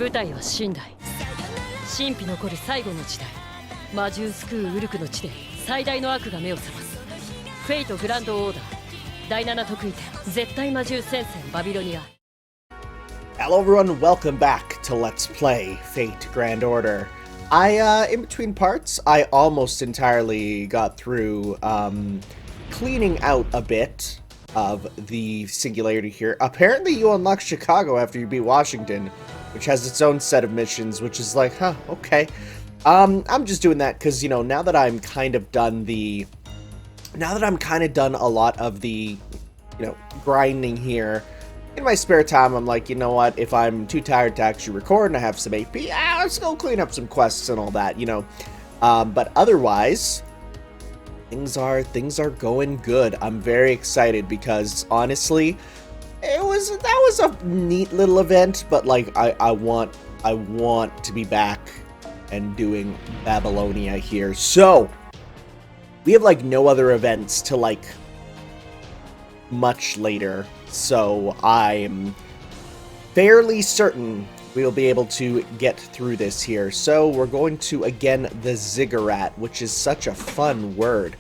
舞台は寝台。神秘残る最後の時代。魔獣救うウルクの地で最大の悪が目を覚ます。フェイトグランドオーダー。第7得意点。絶対魔獣戦線バビロニア。Hello everyone, welcome back to Let's Play Fate Grand Order. In between parts, I almost entirely got through, cleaning out a bit of the Singularity here. Apparently you unlock Chicago after you beat Washington, which has its own set of missions, which is like, huh, okay. I'm just doing that because, you know, now that I'm kind of done a lot of the, you know, grinding here, in my spare time, I'm like, you know what, if I'm too tired to actually record and I have some AP, let's go clean up some quests and all that, you know. But otherwise, things are going good. I'm very excited because, honestly, that was a neat little event, but, like, I want to be back and doing Babylonia here. So, we have, like, no other events till, like, much later. So I'm fairly certain we will be able to get through this here. So we're going to, again, the Ziggurat, which is such a fun word.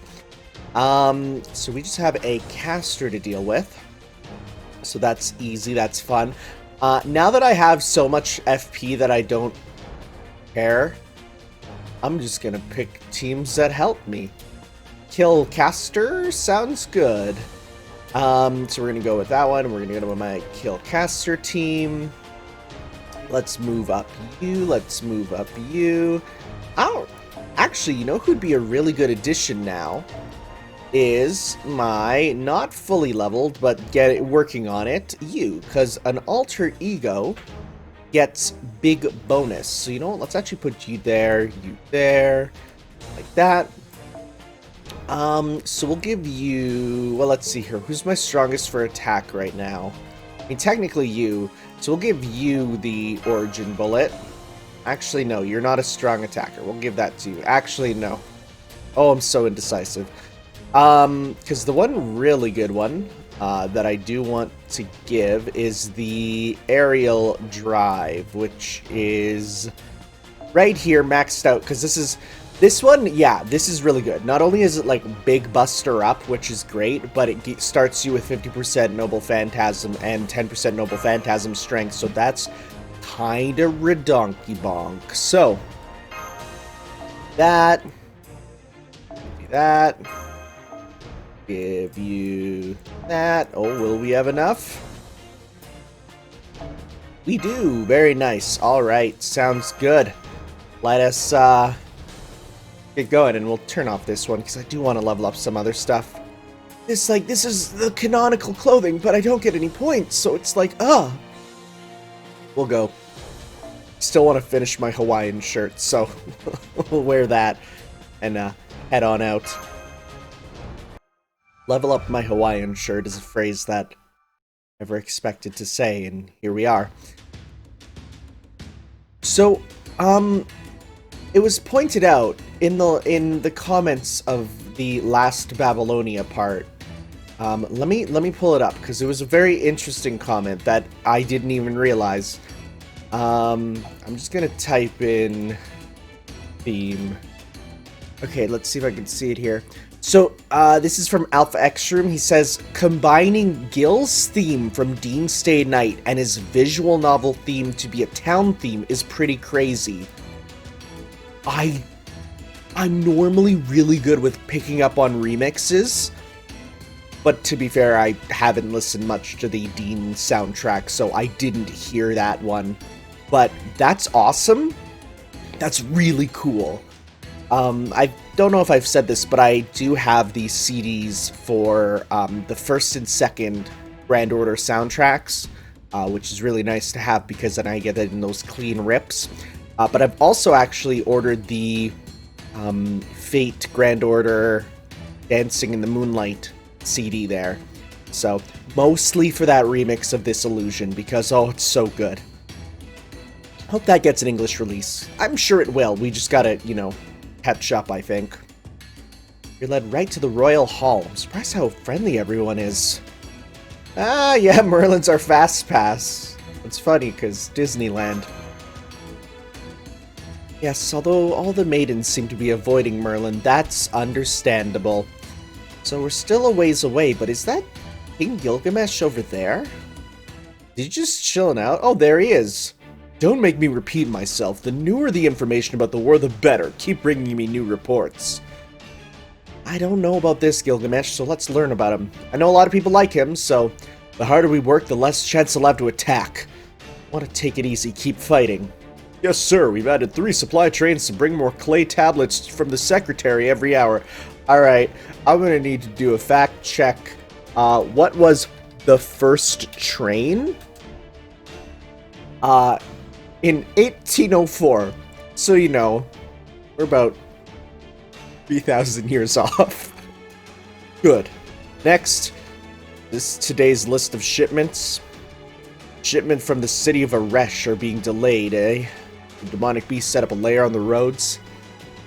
So we just have a caster to deal with. So that's easy, that's fun. Now that I have so much FP that I don't care, I'm just gonna pick teams that help me. Kill caster sounds good. So we're gonna go with that one. We're gonna go to my kill caster team. Let's move up you. Let's move up you. Oh, actually, you know who'd be a really good addition now is my not fully leveled, but working on it, you, because an alter ego gets big bonus. So you know what? Let's actually put you there, like that. So we'll give you, well, let's see here. Who's my strongest for attack right now? I mean, technically you. So we'll give you the origin bullet. Actually, no, you're not a strong attacker. We'll give that to you. Actually, no. Oh, I'm so indecisive. Because the one really good one, that I do want to give is the aerial drive, which is right here, maxed out, because this one, yeah, this is really good. Not only is it like big buster up, which is great, but it starts you with 50% Noble Phantasm and 10% Noble Phantasm strength, so that's kind of redonky bonk. So, give you that. Oh, will we have enough? We do. Very nice. All right, sounds good. Let us, get going, and we'll turn off this one because I do want to level up some other stuff. This is the canonical clothing, but I don't get any points, so it's like, we'll go. Still want to finish my Hawaiian shirt, so we'll wear that and head on out. Level up my Hawaiian shirt is a phrase that I never expected to say, and here we are. So, it was pointed out in the comments of the last Babylonia part. Let me pull it up because it was a very interesting comment that I didn't even realize. I'm just gonna type in theme. Okay, let's see if I can see it here. So this is from Alpha Extreme. He says combining Gil's theme from Deanstay Night and his visual novel theme to be a town theme is pretty crazy. I'm normally really good with picking up on remixes, but to be fair, I haven't listened much to the Dean soundtrack, so I didn't hear that one. But that's awesome. That's really cool. I don't know if I've said this, but I do have these CDs for the first and second Grand Order soundtracks, which is really nice to have because then I get it in those clean rips. But I've also actually ordered the Fate Grand Order Dancing in the Moonlight CD there. So, mostly for that remix of This Illusion, because, oh, it's so good. Hope that gets an English release. I'm sure it will. We just gotta, you know, catch up, I think. You're led right to the Royal Hall. I'm surprised how friendly everyone is. Ah, yeah, Merlin's our fast pass. It's funny, because Disneyland. Yes, although all the maidens seem to be avoiding Merlin, that's understandable. So we're still a ways away, but is that King Gilgamesh over there? Is he just chilling out? Oh, there he is. Don't make me repeat myself. The newer the information about the war, the better. Keep bringing me new reports. I don't know about this Gilgamesh, so let's learn about him. I know a lot of people like him, so the harder we work, the less chance he'll have to attack. I want to take it easy, keep fighting. Yes, sir. We've added 3 supply trains to bring more clay tablets from the secretary every hour. Alright, I'm going to need to do a fact check. What was the first train? In 1804. So, you know, we're about 3,000 years off. Good. Next, today's list of shipments. Shipment from the city of Aresh are being delayed, eh? The demonic beast set up a lair on the roads.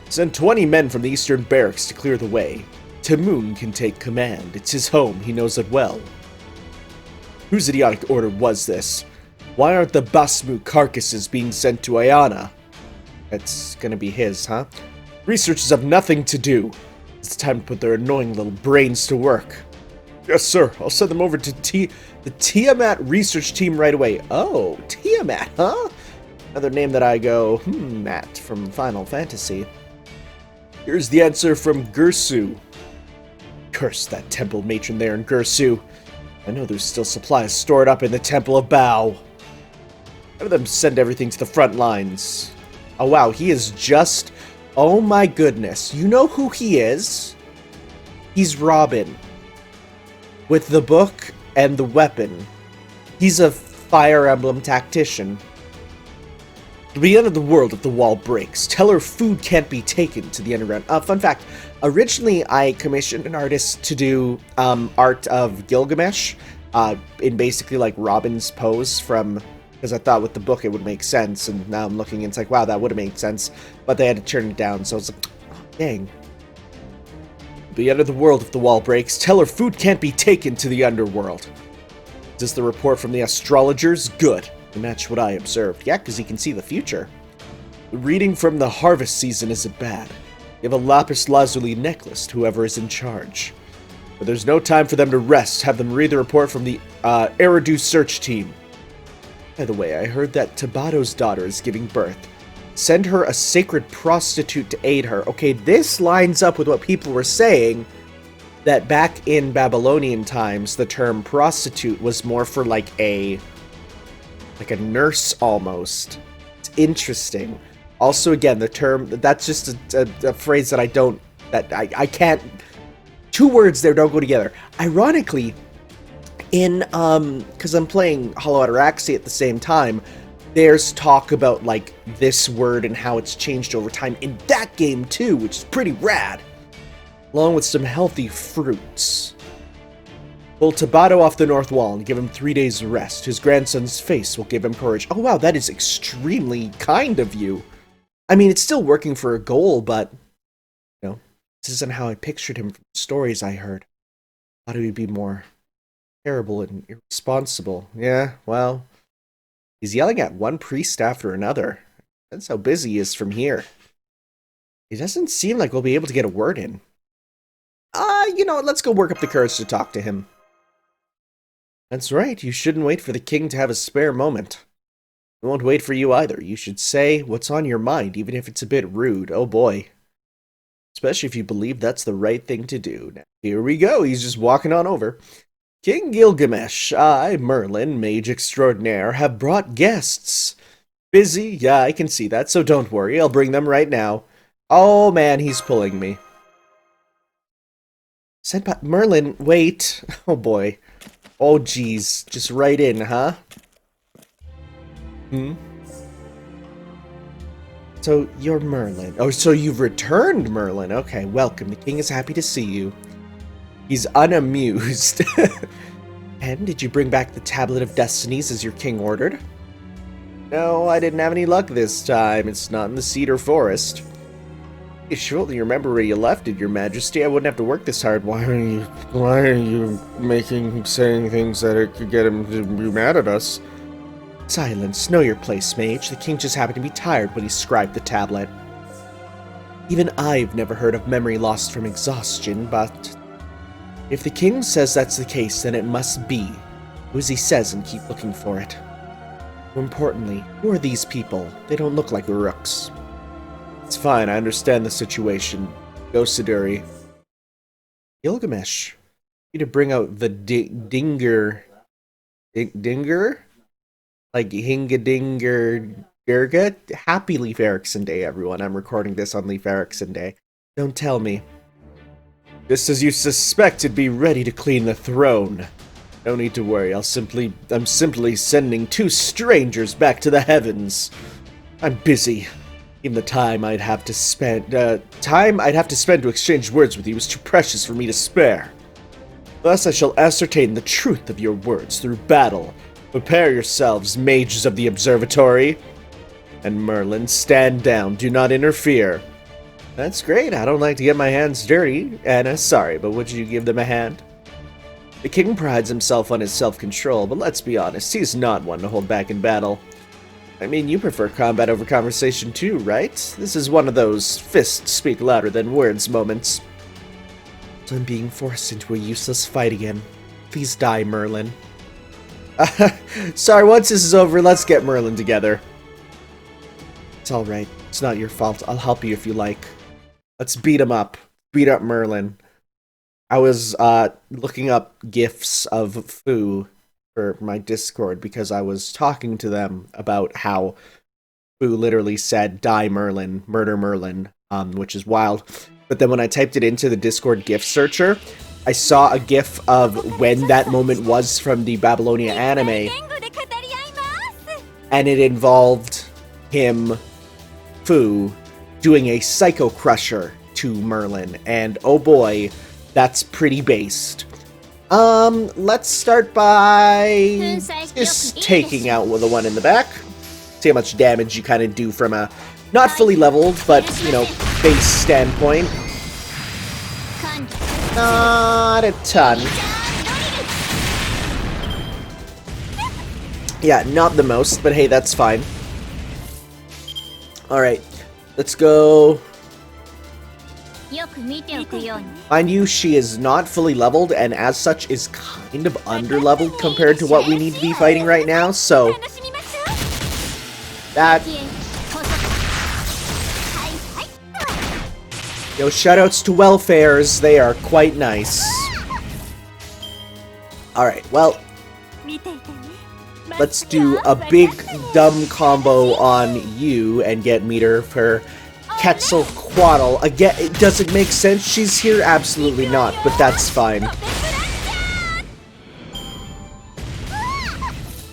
Send 20 men from the eastern barracks to clear the way. Tamun can take command. It's his home. He knows it well. Whose idiotic order was this? Why aren't the Basmu carcasses being sent to Ayana? That's gonna be his, huh? Researchers have nothing to do. It's time to put their annoying little brains to work. Yes, sir. I'll send them over to the Tiamat research team right away. Oh, Tiamat, huh? Another name that I go, Matt from Final Fantasy. Here's the answer from Gursu. Curse that temple matron there in Gursu. I know there's still supplies stored up in the Temple of Bao. Have them send everything to the front lines. Oh wow, he is just... Oh my goodness. You know who he is? He's Robin. With the book and the weapon. He's a Fire Emblem tactician. It'll be the end of the world if the wall breaks. Tell her food can't be taken to the underground. Fun fact, originally I commissioned an artist to do art of Gilgamesh in basically like Robin's pose from... Because I thought with the book it would make sense, and now I'm looking and it's like, wow, that would have made sense. But they had to turn it down, so I was like, oh, dang. The end of the world if the wall breaks. Tell her food can't be taken to the underworld. Is this the report from the astrologers? Good. They match what I observed. Yeah, because he can see the future. The reading from the harvest season isn't bad. Give a lapis lazuli necklace to whoever is in charge. But there's no time for them to rest. Have them read the report from the Eridu search team. By the way, I heard that Tabato's daughter is giving birth. Send her a sacred prostitute to aid her. Okay, this lines up with what people were saying, that back in Babylonian times, the term prostitute was more for like a nurse almost. It's interesting. Also, again, the term, that's just a phrase that I can't, 2 words there don't go together. Ironically, in, because I'm playing Hollow Ataraxia at the same time, there's talk about, like, this word and how it's changed over time in that game, too, which is pretty rad. Along with some healthy fruits. Pull Tabato off the north wall and give him 3 days rest. His grandson's face will give him courage. Oh, wow, that is extremely kind of you. I mean, it's still working for a goal, but, you know, this isn't how I pictured him from the stories I heard. Thought he would be more terrible and irresponsible. Yeah, well, he's yelling at one priest after another. That's how busy he is from here. It doesn't seem like we'll be able to get a word in. You know what, let's go work up the courage to talk to him. That's right, you shouldn't wait for the king to have a spare moment. He won't wait for you either. You should say what's on your mind, even if it's a bit rude. Oh boy. Especially if you believe that's the right thing to do. Now, here we go, he's just walking on over. King Gilgamesh, I, Merlin, mage extraordinaire, have brought guests. Busy? Yeah, I can see that, so don't worry, I'll bring them right now. Oh man, he's pulling me. Senpai, Merlin, wait. Oh boy. Oh geez, just right in, huh? So, you're Merlin. Oh, so you've returned, Merlin. Okay, welcome. The king is happy to see you. He's unamused. And did you bring back the Tablet of Destinies as your king ordered? No, I didn't have any luck this time. It's not in the Cedar Forest. You surely remember where you left it, your majesty. I wouldn't have to work this hard. Why are you saying things that it could get him to be mad at us? Silence, know your place, mage. The king just happened to be tired when he scribed the tablet. Even I've never heard of memory lost from exhaustion, but if the king says that's the case, then it must be. Do as he says and keep looking for it. More importantly, who are these people? They don't look like Uruks. It's fine, I understand the situation. Go, Siduri. Gilgamesh. You need to bring out the dinger. Dinger? Like Hingadinger Gurga? Happy Leif Erikson Day, everyone. I'm recording this on Leif Erikson Day. Don't tell me. Just as you suspected, be ready to clean the throne. No need to worry, I'm simply sending 2 strangers back to the heavens. I'm busy. Even the time I'd have to spend to exchange words with you is too precious for me to spare. Thus I shall ascertain the truth of your words through battle. Prepare yourselves, mages of the observatory. And Merlin, stand down, do not interfere. That's great, I don't like to get my hands dirty. Anna, sorry, but would you give them a hand? The king prides himself on his self-control, but let's be honest, he's not one to hold back in battle. I mean, you prefer combat over conversation too, right? This is one of those fists speak louder than words moments. So I'm being forced into a useless fight again. Please die, Merlin. Sorry, once this is over, let's get Merlin together. It's alright. It's not your fault. I'll help you if you like. Let's beat him up. Beat up Merlin. I was looking up GIFs of Fu for my Discord because I was talking to them about how Fu literally said, die Merlin, murder Merlin, which is wild. But then when I typed it into the Discord GIF searcher, I saw a GIF of when that moment was from the Babylonia anime, and it involved him, Fu, doing a Psycho Crusher to Merlin, and oh boy, that's pretty based. Let's start by just taking out the one in the back. See how much damage you kind of do from a not fully leveled, but, you know, base standpoint. Not a ton. Yeah, not the most, but hey, that's fine. Alright, let's go. Mind you, she is not fully leveled, and as such is kind of under-leveled compared to what we need to be fighting right now, so that... Yo, shoutouts to welfares, they are quite nice. Alright, well, let's do a big dumb combo on you and get meter for Quetzalcoatl. Again, it doesn't make sense she's here? Absolutely not, but that's fine.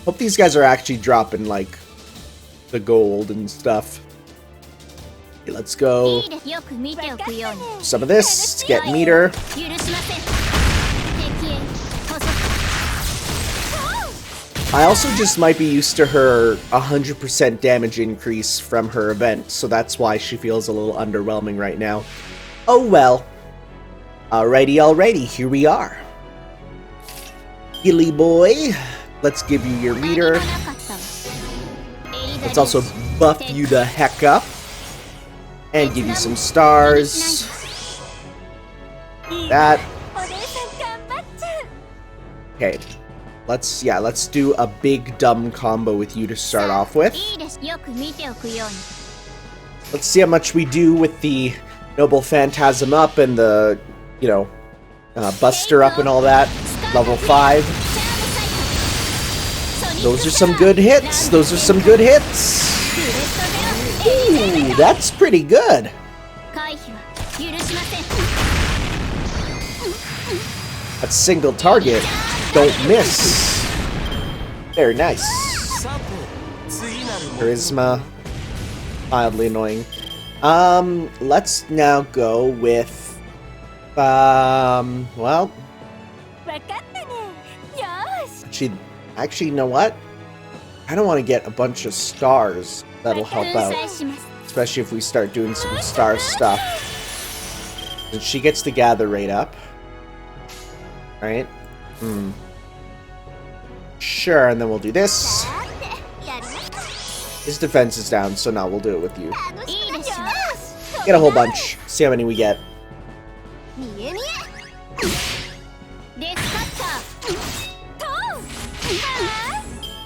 Hope these guys are actually dropping, like, the gold and stuff. Okay, let's go. Some of this to get meter. I also just might be used to her 100% damage increase from her event, so that's why she feels a little underwhelming right now. Oh well. Alrighty, here we are. Gilly boy, let's give you your meter. Let's also buff you the heck up. And give you some stars. That. Okay. Let's do a big dumb combo with you to start off with. Let's see how much we do with the Noble Phantasm up and the, you know, Buster up and all that. Level 5. Those are some good hits. Ooh, that's pretty good. That's single target. Don't miss. Very nice. Charisma. Mildly annoying. Let's now go with... well... Actually, you know what? I don't want to get a bunch of stars. That'll help out. Especially if we start doing some star stuff. And she gets the gather rate up. Right? Sure, and then we'll do this. His defense is down, so now we'll do it with you. Get a whole bunch. See how many we get.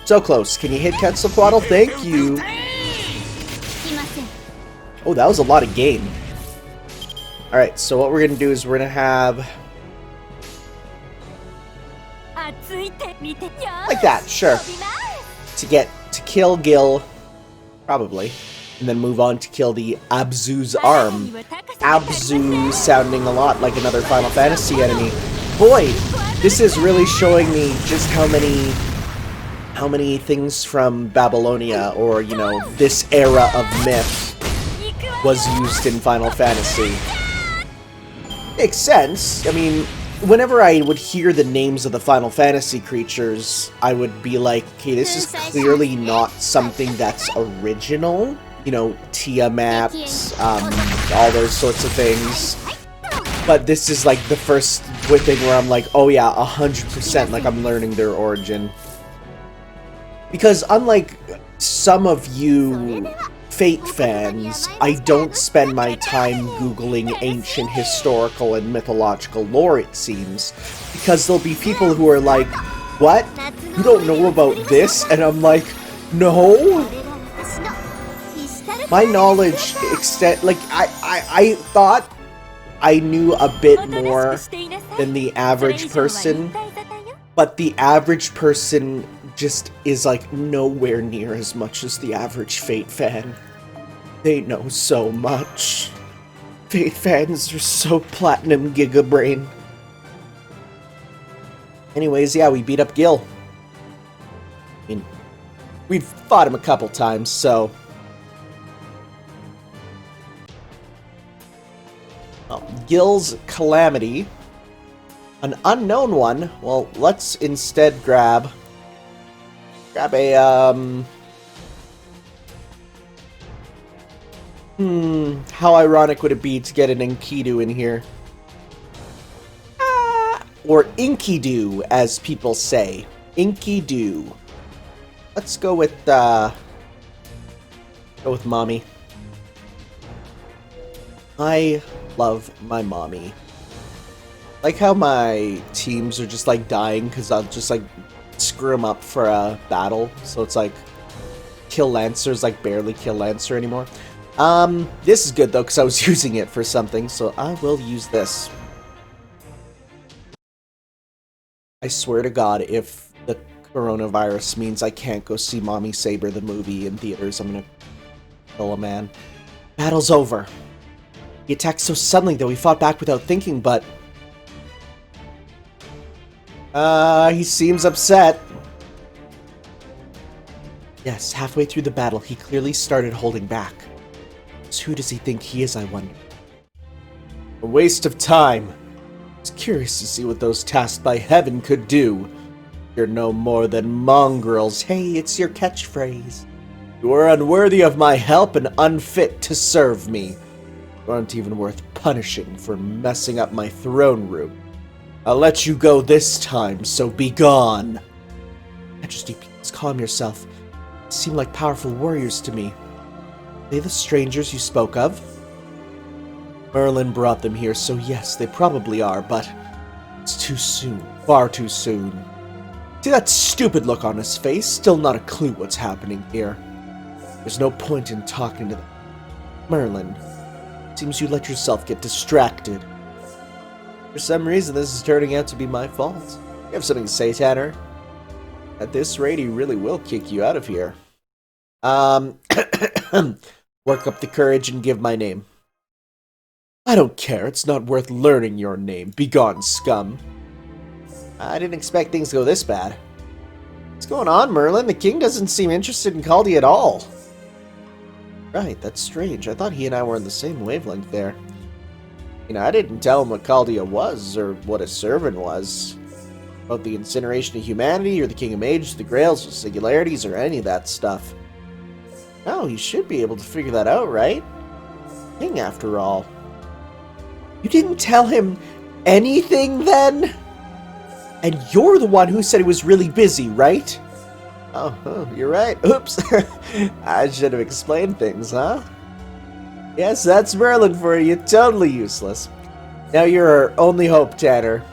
So close. Can you hit Quetzalcoatl? Thank you. Oh, that was a lot of gain. Alright, so what we're going to do is we're going to have... like that, sure. To kill Gil, probably. And then move on to kill the Abzu's arm. Abzu sounding a lot like another Final Fantasy enemy. Boy, this is really showing me just how many things from Babylonia, or, you know, this era of myth, was used in Final Fantasy. Makes sense. I mean, whenever I would hear the names of the Final Fantasy creatures, I would be like, okay, this is clearly not something that's original. You know, Tiamat, all those sorts of things. But this is like the first thing where I'm like, oh yeah, 100%, like I'm learning their origin. Because unlike some of you Fate fans, I don't spend my time Googling ancient historical and mythological lore, it seems. Because there'll be people who are like, what? You don't know about this? And I'm like, no? My knowledge like, I thought I knew a bit more than the average person, but the average person just is like nowhere near as much as the average Fate fan. They know so much. Fate fans are so platinum gigabrain. Anyways, yeah, we beat up Gil. I mean, we've fought him a couple times, so... Gil's Calamity. An unknown one. Well, let's instead grab a, how ironic would it be to get an Enkidu in here? Or Enkidu, as people say. Enkidu. Let's go with Mommy. I love my mommy. Like how my teams are just like dying because I'll just like screw them up for a battle. So it's like kill Lancer's like barely kill Lancer anymore. This is good though because I was using it for something, so I will use this. I swear to God, if the coronavirus means I can't go see Mommy Saber the movie in theaters, I'm gonna kill a man. Battle's over. He attacked so suddenly that we fought back without thinking, but... he seems upset. Yes, halfway through the battle, he clearly started holding back. So who does he think he is, I wonder? A waste of time. I was curious to see what those tasked by heaven could do. You're no more than mongrels. Hey, it's your catchphrase. You are unworthy of my help and unfit to serve me. You aren't even worth punishing for messing up my throne room. I'll let you go this time, so be gone. Majesty, please calm yourself. They seem like powerful warriors to me. Are they the strangers you spoke of? Merlin brought them here, so yes, they probably are, but it's too soon. Far too soon. See that stupid look on his face? Still not a clue what's happening here. There's no point in talking to them. Merlin. Seems you let yourself get distracted. For some reason, this is turning out to be my fault. You have something to say, Tanner? At this rate, he really will kick you out of here. Work up the courage and give my name. I don't care. It's not worth learning your name. Begone, scum. I didn't expect things to go this bad. What's going on, Merlin? The king doesn't seem interested in Caldi at all. Right, that's strange. I thought he and I were on the same wavelength there. You know, I didn't tell him what Caldia was, or what a servant was. About the incineration of humanity, or the King of Mages, the Grails, or Singularities, or any of that stuff. No, he should be able to figure that out, right? King, after all. You didn't tell him anything, then? And you're the one who said he was really busy, right? Oh, you're right. Oops. I should have explained things, huh? Yes, that's Merlin for you. Totally useless. Now you're our only hope, Tanner.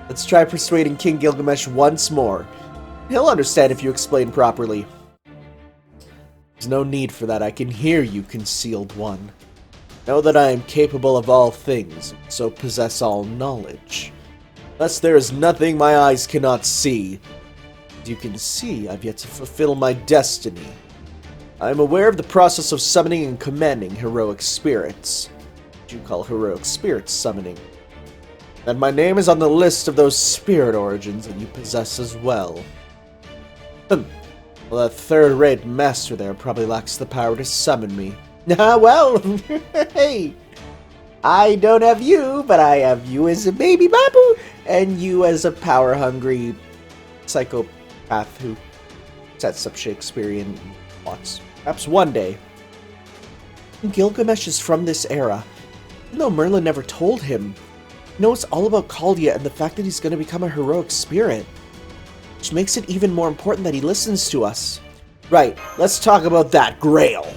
Let's try persuading King Gilgamesh once more. He'll understand if you explain properly. There's no need for that. I can hear you, concealed one. Know that I am capable of all things, so possess all knowledge. Thus there is nothing my eyes cannot see. As you can see, I've yet to fulfill my destiny. I am aware of the process of summoning and commanding heroic spirits. What you call heroic spirits summoning. And my name is on the list of those spirit origins that you possess as well. Well, that third-rate master there probably lacks the power to summon me. Ah, well, hey, I don't have you, but I have you as a baby babu, and you as a power-hungry psychopath who sets up Shakespearean plots. Perhaps one day. Gilgamesh is from this era. Even though Merlin never told him, he knows all about Chaldea and the fact that he's going to become a heroic spirit. Which makes it even more important that he listens to us. Right, let's talk about that Grail.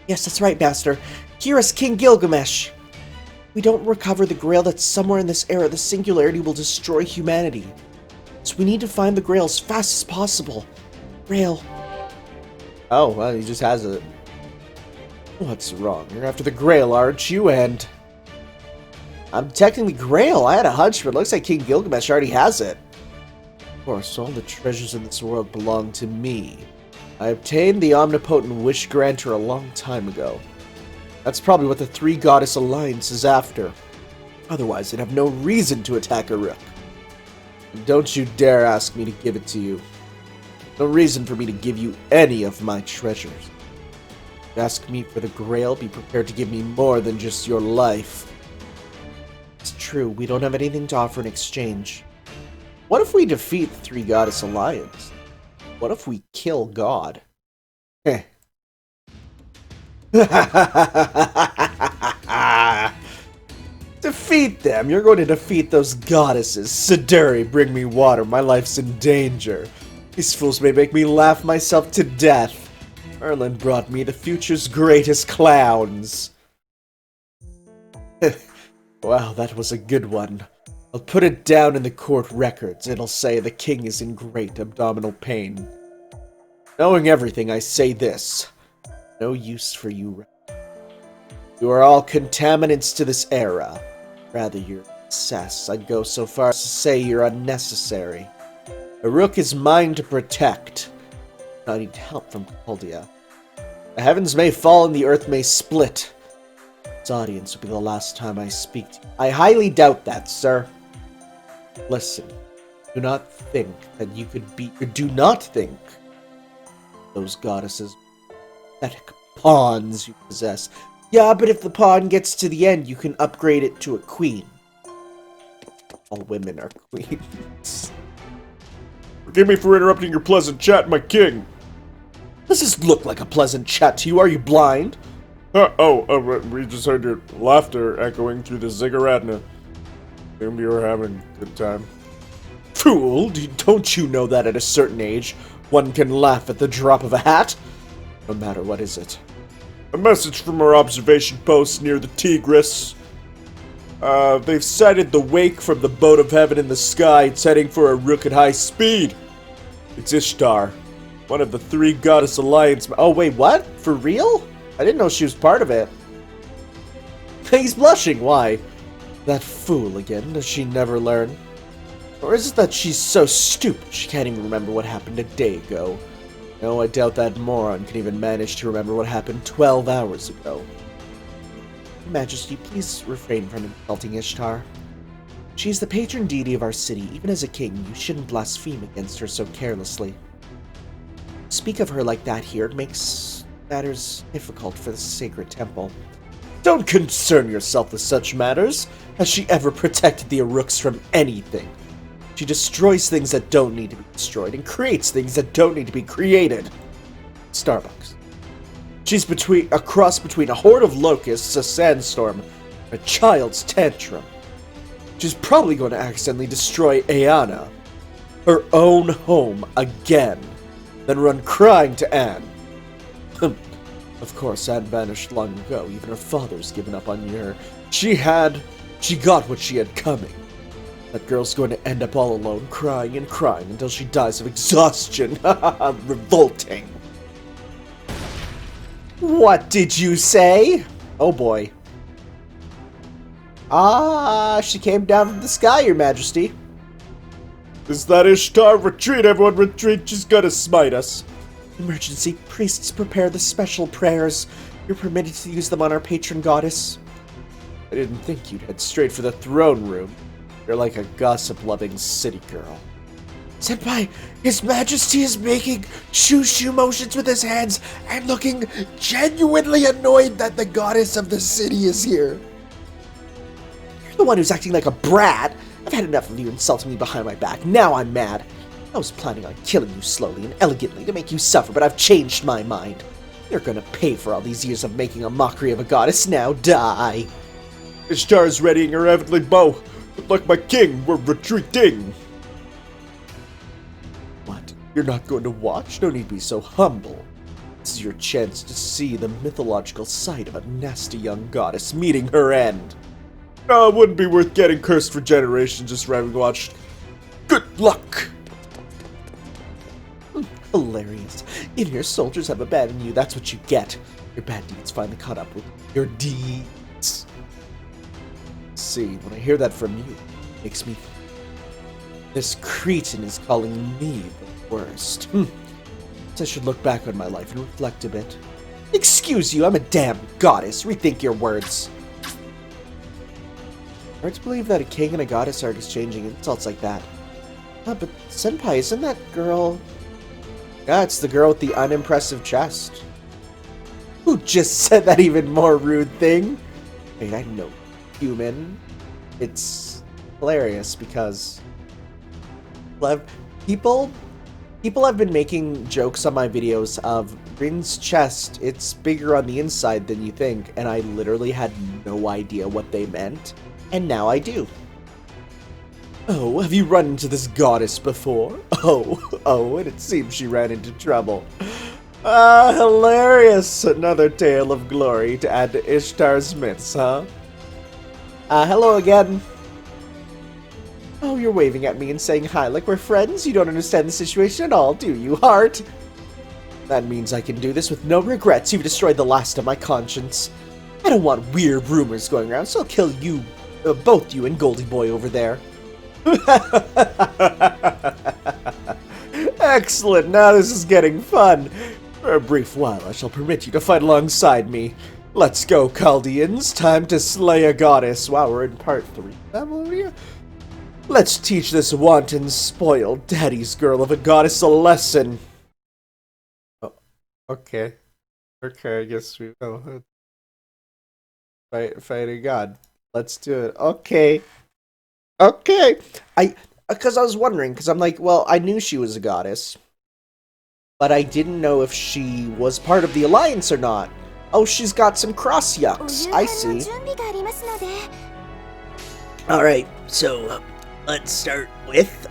Yes, that's right, Master. Here is King Gilgamesh. If we don't recover the Grail that's somewhere in this era, the Singularity will destroy humanity. So we need to find the Grail as fast as possible. Grail. Oh, well, he just has it. What's wrong? You're after the Grail, aren't you? And I'm technically Grail. I had a hunch, but it looks like King Gilgamesh already has it. Of course, all the treasures in this world belong to me. I obtained the omnipotent wish granter a long time ago. That's probably what the Three Goddess Alliance is after. Otherwise, they'd have no reason to attack Uruk. And don't you dare ask me to give it to you. No reason for me to give you any of my treasures. If you ask me for the Grail, be prepared to give me more than just your life. It's true, we don't have anything to offer in exchange. What if we defeat the Three Goddess Alliance? What if we kill God? Heh. Defeat them! You're going to defeat those goddesses. Siduri, bring me water. My life's in danger. These fools may make me laugh myself to death. Merlin brought me the future's greatest clowns. Wow, that was a good one. I'll put it down in the court records. It'll say the king is in great abdominal pain. Knowing everything, I say this. No use for you. You are all contaminants to this era. Rather, you're excess. I'd go so far as to say you're unnecessary. Uruk is mine to protect. I need help from Chaldea. The heavens may fall and the earth may split. This audience will be the last time I speak to you. I highly doubt that, sir. Listen, do not think that you could beat... Do not think those goddesses pathetic pawns you possess. Yeah, but if the pawn gets to the end, you can upgrade it to a queen. All women are queens. Forgive me for interrupting your pleasant chat, my king. Does this look like a pleasant chat to you? Are you blind? We just heard your laughter echoing through the Ziggurat, and assumed you were having a good time. Fool! Don't you know that at a certain age, one can laugh at the drop of a hat? No matter what is it. A message from our observation post near the Tigris. They've sighted the wake from the boat of heaven in the sky. It's heading for Uruk at high speed. It's Ishtar, one of the Three Goddess Alliance. Oh, wait, what? For real? I didn't know she was part of it. He's blushing. Why? That fool again. Does she never learn? Or is it that she's so stupid she can't even remember what happened a day ago? No, I doubt that moron can even manage to remember what happened 12 hours ago. Your Majesty, please refrain from insulting Ishtar. She is the patron deity of our city. Even as a king, you shouldn't blaspheme against her so carelessly. Speak of her like that here, it makes matters difficult for the sacred temple. Don't concern yourself with such matters. Has she ever protected the Uruks from anything? She destroys things that don't need to be destroyed and creates things that don't need to be created. Starbucks. She's a cross between a horde of locusts, a sandstorm, and a child's tantrum. She's probably going to accidentally destroy Aeana, her own home, again. then run crying to Anne. Of course, Anne vanished long ago. Even her father's given up on her. She got what she had coming. That girl's going to end up all alone, crying and crying until she dies of exhaustion. Revolting. What did you say? Oh boy. She came down from the sky, Your Majesty. Is that Ishtar? Retreat, everyone, retreat. She's gonna smite us. Emergency. Priests, prepare the special prayers. You're permitted to use them on our patron goddess. I didn't think you'd head straight for the throne room. You're like a gossip-loving city girl. Senpai, His Majesty is making shoo-shoo motions with his hands and looking genuinely annoyed that the goddess of the city is here. You're the one who's acting like a brat. I've had enough of you insulting me behind my back. Now I'm mad. I was planning on killing you slowly and elegantly to make you suffer, but I've changed my mind. You're gonna pay for all these years of making a mockery of a goddess. Now die. Ishtar's readying her heavenly bow. But like my king, we're retreating. What? You're not going to watch? No need to be so humble. This is your chance to see the mythological side of a nasty young goddess meeting her end. No, it wouldn't be worth getting cursed for generations just for having watched. Good luck! Hilarious. In here, soldiers have abandoned you. That's what you get. Your bad deeds finally caught up with your deeds. See, when I hear that from you, it makes me... This cretin is calling me the worst. I should look back on my life and reflect a bit. Excuse you, I'm a damn goddess. Rethink your words. Hard to believe that a king and a goddess are exchanging insults like that. But Senpai, isn't that girl... Yeah, it's the girl with the unimpressive chest. Who just said that even more rude thing? Wait, I know. Human. It's hilarious because... People have been making jokes on my videos of Rin's chest, it's bigger on the inside than you think, and I literally had no idea what they meant, and now I do. Oh, have you run into this goddess before? Oh, and it seems she ran into trouble. Hilarious! Another tale of glory to add to Ishtar's myths, huh? Hello again. Oh, you're waving at me and saying hi like we're friends? You don't understand the situation at all, do you, heart? That means I can do this with no regrets. You've destroyed the last of my conscience. I don't want weird rumors going around, so I'll kill you, both you and Goldie Boy over there. Excellent, now this is getting fun. For a brief while, I shall permit you to fight alongside me. Let's go, Chaldeans. Time to slay a goddess. Wow, we're in part 3. Babylonia? Let's teach this wanton, spoiled daddy's girl of a goddess a lesson. Oh, okay. Okay, I guess we will. Fight a god. Let's do it. Okay. Okay. Because I was wondering, because I'm like, well, I knew she was a goddess, but I didn't know if she was part of the Alliance or not. Oh, she's got some cross yucks. I see. Alright, so let's start with,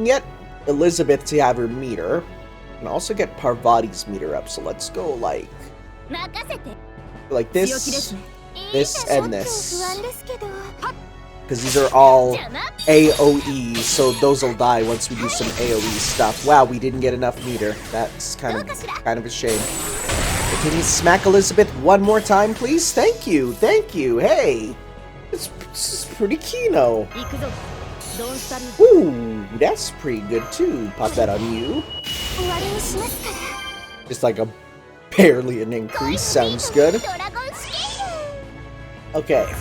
get Elizabeth to have her meter, and also get Parvati's meter up, so let's go like this, this, and this. Because these are all AoE, so those will die once we do some AoE stuff. Wow, we didn't get enough meter. That's kind of a shame. But can you smack Elizabeth one more time, please? Thank you, thank you. Hey, this is pretty kino. Ooh, that's pretty good too. Pop that on you. Just like a barely an increase. Sounds good. Okay.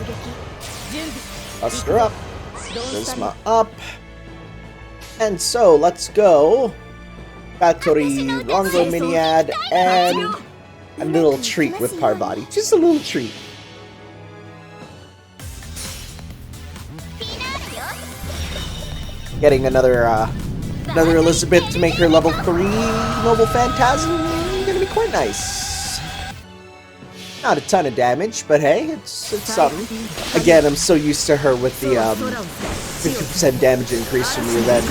Buster up. Charisma up. And so, let's go. Battery, Longo Miniad, and a little treat with Parvati. Just a little treat. Getting another Elizabeth to make her level 3 Noble Phantasm. Gonna be quite nice. Not a ton of damage, but hey, it's something. Again, I'm so used to her with the 50% damage increase from the event.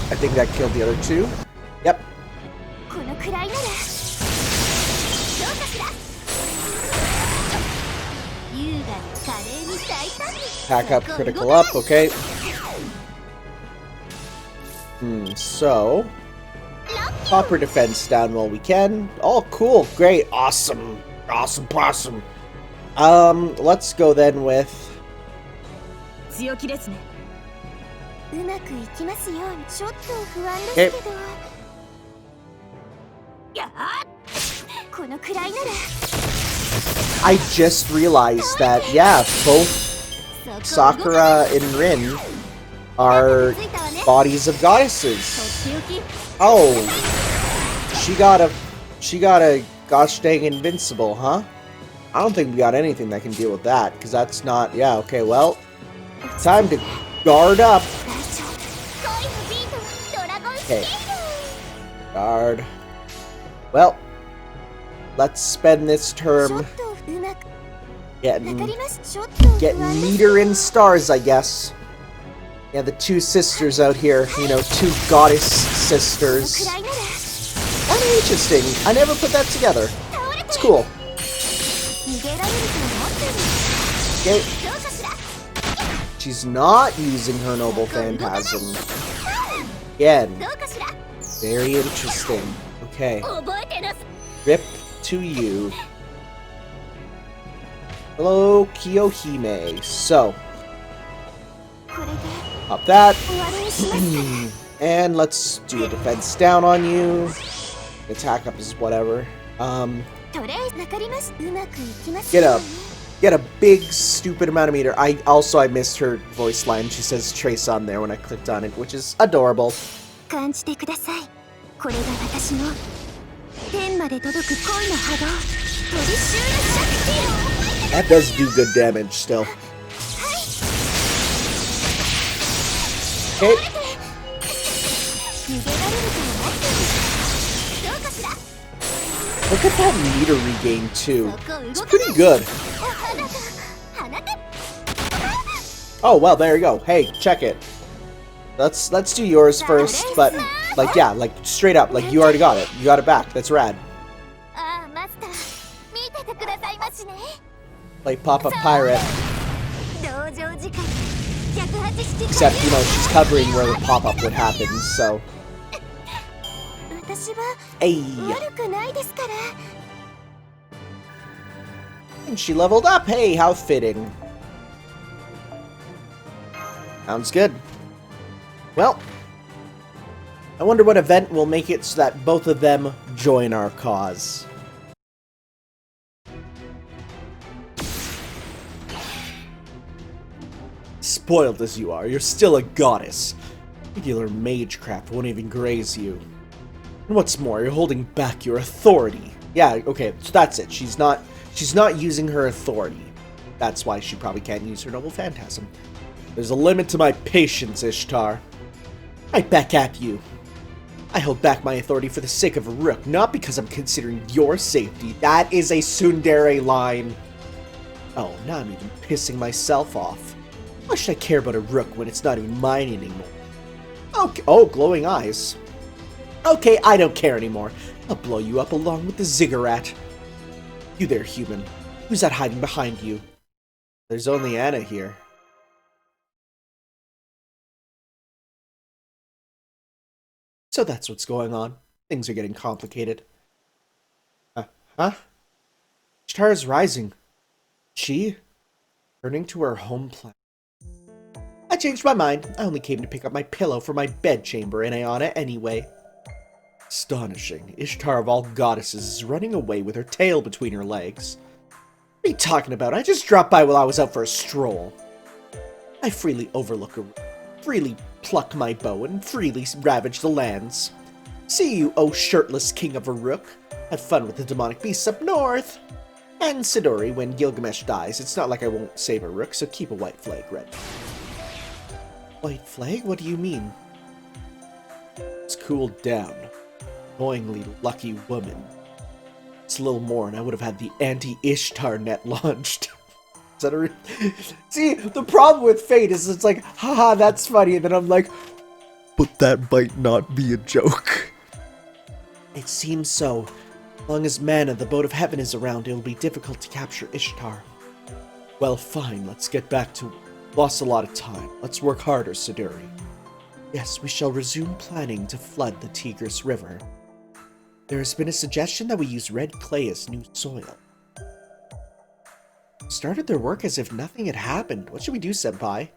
I think that killed the other two. Yep. Pack up, critical up, okay. So... Proper defense down while we can. Oh, cool, great, awesome. Awesome, awesome. Let's go then with... Okay. I just realized that, yeah, both Sakura and Rin are bodies of goddesses. Oh, she got a gosh dang invincible, huh? I don't think we got anything that can deal with that, because that's not, yeah, okay, well, time to guard up. Okay. Guard. Well, let's spend this term getting meter in stars, I guess. Yeah, the two sisters out here, you know, two goddess sisters. Kind of interesting. I never put that together. It's cool. Okay. She's not using her noble phantasm. Again. Very interesting. Okay. Rip to you. Hello, Kiyohime. So. Pop that. And let's do a defense down on you. Attack up is whatever. Get a big stupid amount of meter. I missed her voice line. She says Trace on there when I clicked on it, which is adorable. That does do good damage still. Okay. Look at that meter regain too. It's pretty good. Oh well, there you go. Hey, check it. Let's do yours first, but like yeah, like straight up, like you already got it. You got it back. That's rad. Like pop-up pirate. Except, you know, she's covering where the pop-up would happen, so... Hey. And she leveled up! Hey, how fitting. Sounds good. Well, I wonder what event will make it so that both of them join our cause. Spoiled as you are, you're still a goddess. Regular Magecraft won't even graze you. And what's more, you're holding back your authority. Yeah, okay, so that's it. She's not using her authority. That's why she probably can't use her noble phantasm. There's a limit to my patience, Ishtar. Right back at you. I hold back my authority for the sake of Uruk, not because I'm considering your safety. That is a tsundere line. Oh, now I'm even pissing myself off. Why should I care about Uruk when it's not even mine anymore? Okay. Oh, glowing eyes. Okay, I don't care anymore. I'll blow you up along with the Ziggurat. You there, human. Who's that hiding behind you? There's only Anna here. So that's what's going on. Things are getting complicated. Huh? Ishtar is rising. She? Turning to her home planet. I changed my mind. I only came to pick up my pillow for my bedchamber in Ayana anyway. Astonishing. Ishtar of all goddesses is running away with her tail between her legs. What are you talking about? I just dropped by while I was out for a stroll. I freely overlook her, freely pluck my bow, and freely ravage the lands. See you, O shirtless king of Uruk. Have fun with the demonic beasts up north. And Sidori, when Gilgamesh dies, it's not like I won't save Uruk, so keep a white flag ready. White flag? What do you mean? It's cooled down. Annoyingly lucky woman. It's a little more and I would have had the anti-Ishtar net launched. Is that a See, the problem with Fate is it's like, haha, that's funny, and then I'm like, but that might not be a joke. It seems so. As long as Mana, the boat of heaven, is around, it'll be difficult to capture Ishtar. Well, fine, let's get back to... Lost a lot of time. Let's work harder, Siduri. Yes, we shall resume planning to flood the Tigris River. There has been a suggestion that we use red clay as new soil. Started their work as if nothing had happened. What should we do, Senpai?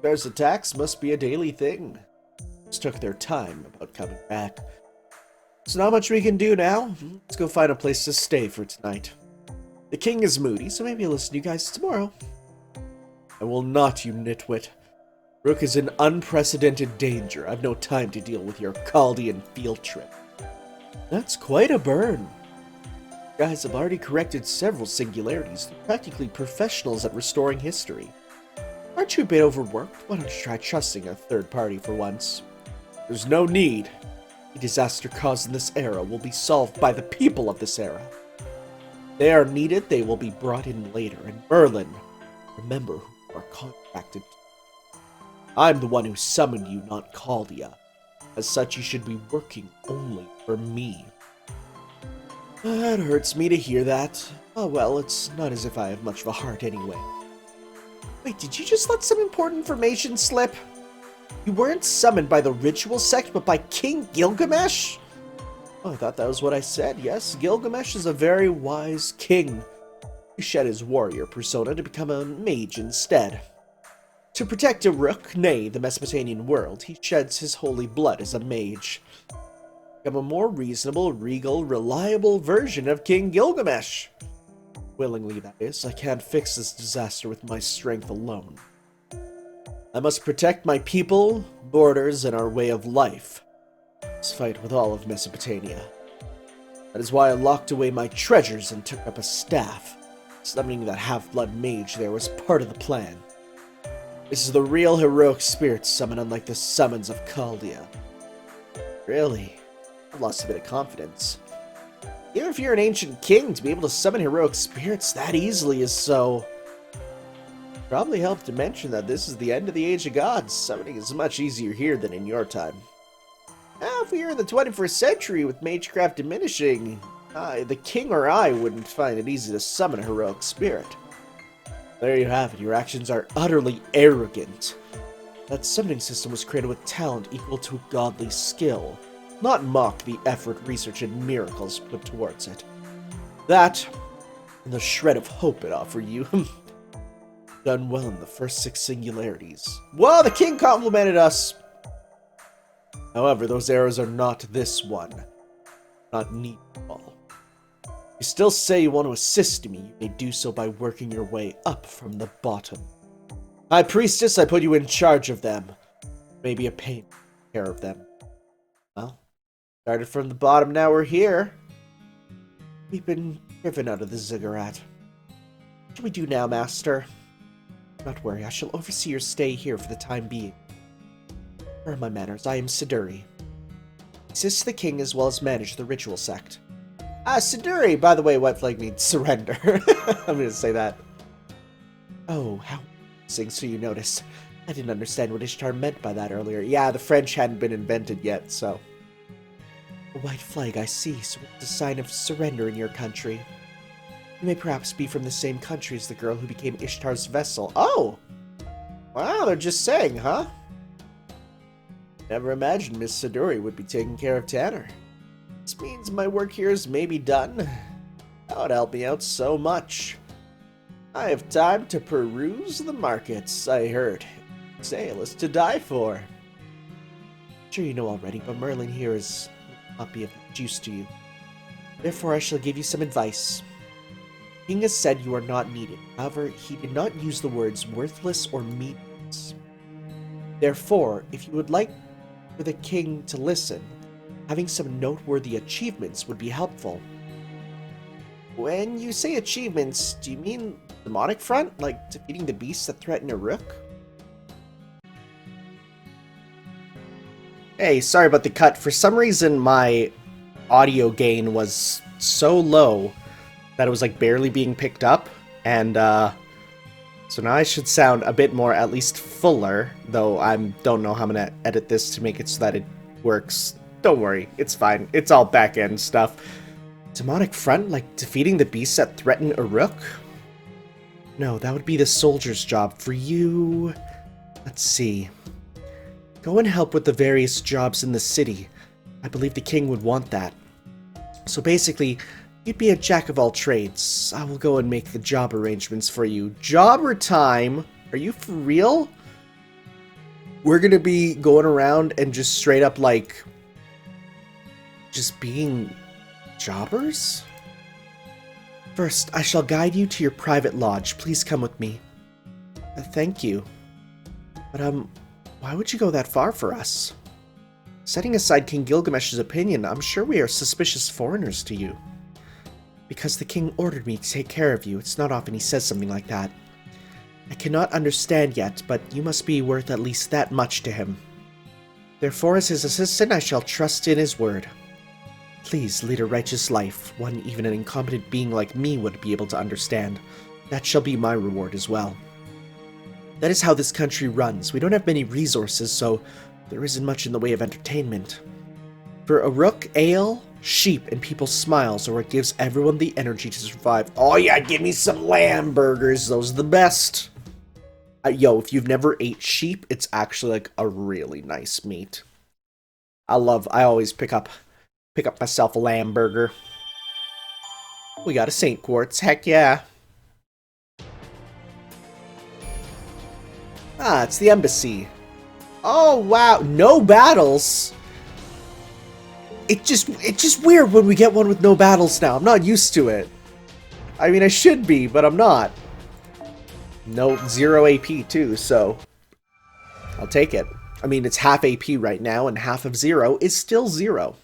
Those attacks must be a daily thing. Just took their time about coming back. So not much we can do now. Let's go find a place to stay for tonight. The king is moody, so maybe I'll listen to you guys tomorrow. I will not, you nitwit. Uruk is in unprecedented danger. I've no time to deal with your Chaldean field trip. That's quite a burn. Guys, I've already corrected several singularities. They're practically professionals at restoring history. Aren't you a bit overworked? Why don't you try trusting a third party for once? There's no need. The disaster caused in this era will be solved by the people of this era. If they are needed, they will be brought in later. And Merlin, remember who you are contracted to. I'm the one who summoned you, not Chaldea. As such, you should be working only for me. It hurts me to hear that. Oh well, it's not as if I have much of a heart anyway. Wait, did you just let some important information slip? You weren't summoned by the ritual sect, but by King Gilgamesh? Oh, I thought that was what I said. Yes, Gilgamesh is a very wise king. He shed his warrior persona to become a mage instead. To protect Uruk, nay, the Mesopotamian world, he sheds his holy blood as a mage. Become a more reasonable, regal, reliable version of King Gilgamesh. Willingly, that is. I can't fix this disaster with my strength alone. I must protect my people, borders, and our way of life. Let's fight with all of Mesopotamia. That is why I locked away my treasures and took up a staff. Summoning that half-blood mage there was part of the plan. This is the real heroic spirit summon, unlike the summons of Chaldea. Really? I've lost a bit of confidence. Even if you're an ancient king, to be able to summon heroic spirits that easily is so... Probably helped to mention that this is the end of the Age of Gods. Summoning is much easier here than in your time. Now, if we are in the 21st century with Magecraft diminishing, the king or I wouldn't find it easy to summon a heroic spirit. There you have it. Your actions are utterly arrogant. That summoning system was created with talent equal to godly skill, not mock the effort, research, and miracles put towards it. That, and the shred of hope it offered you, done well in the first 6 singularities. Well, the king complimented us! However, those arrows are not this one. Not neat at all. You still say you want to assist me, you may do so by working your way up from the bottom. High Priestess, I put you in charge of them. Maybe a pain to take care of them. Well, started from the bottom, now we're here. We've been driven out of the Ziggurat. What do we do now, Master? Do not worry, I shall oversee your stay here for the time being. Here are my manners. I am Siduri. Assist the king as well as manage the ritual sect. Siduri! By the way, white flag means surrender. I'm gonna say that. Oh, how interesting, so you noticed. I didn't understand what Ishtar meant by that earlier. Yeah, the French hadn't been invented yet, so... A white flag, I see, so it's a sign of surrender in your country. You may perhaps be from the same country as the girl who became Ishtar's vessel. Oh! Wow, they're just saying, huh? Never imagined Miss Siduri would be taking care of Tanner. This means my work here is maybe done. That would help me out so much. I have time to peruse the markets, I heard. Sale is to die for. I'm sure you know already, but Merlin here is not be of much use to you. Therefore, I shall give you some advice. The king has said you are not needed. However, he did not use the words worthless or meaningless. Therefore, if you would like for the king to listen, having some noteworthy achievements would be helpful. When you say achievements, do you mean demonic front? Like defeating the beasts that threaten Uruk? Hey, sorry about the cut. For some reason, my audio gain was so low that it was like barely being picked up, and so now I should sound a bit more, at least fuller, though I don't know how I'm gonna edit this to make it so that it works. Don't worry, it's fine. It's all back-end stuff. Demonic front, like defeating the beasts that threaten Uruk? No, that would be the soldier's job. For you, let's see. Go and help with the various jobs in the city. I believe the king would want that. So basically, you'd be a jack of all trades. I will go and make the job arrangements for you. Jobber time? Are you for real? We're gonna be going around and just straight up like just being jobbers? First, I shall guide you to your private lodge. Please come with me. Thank you. But why would you go that far for us? Setting aside King Gilgamesh's opinion, I'm sure we are suspicious foreigners to you. Because the king ordered me to take care of you. It's not often he says something like that. I cannot understand yet, but you must be worth at least that much to him. Therefore, as his assistant, I shall trust in his word. Please lead a righteous life, one even an incompetent being like me would be able to understand. That shall be my reward as well. That is how this country runs. We don't have many resources, so there isn't much in the way of entertainment. For Uruk, ale, sheep, and people's smiles are what gives everyone the energy to survive. Oh yeah, give me some lamb burgers. Those are the best. Yo, if you've never ate sheep, it's actually like a really nice meat. I always pick up myself a lamb burger. We got a Saint Quartz. Heck yeah. Ah, it's the embassy. Oh wow, no battles. It's just weird when we get one with no battles now. I'm not used to it. I mean, I should be, but I'm not. No, 0 AP too, so I'll take it. I mean, it's half AP right now, and half of 0 is still 0.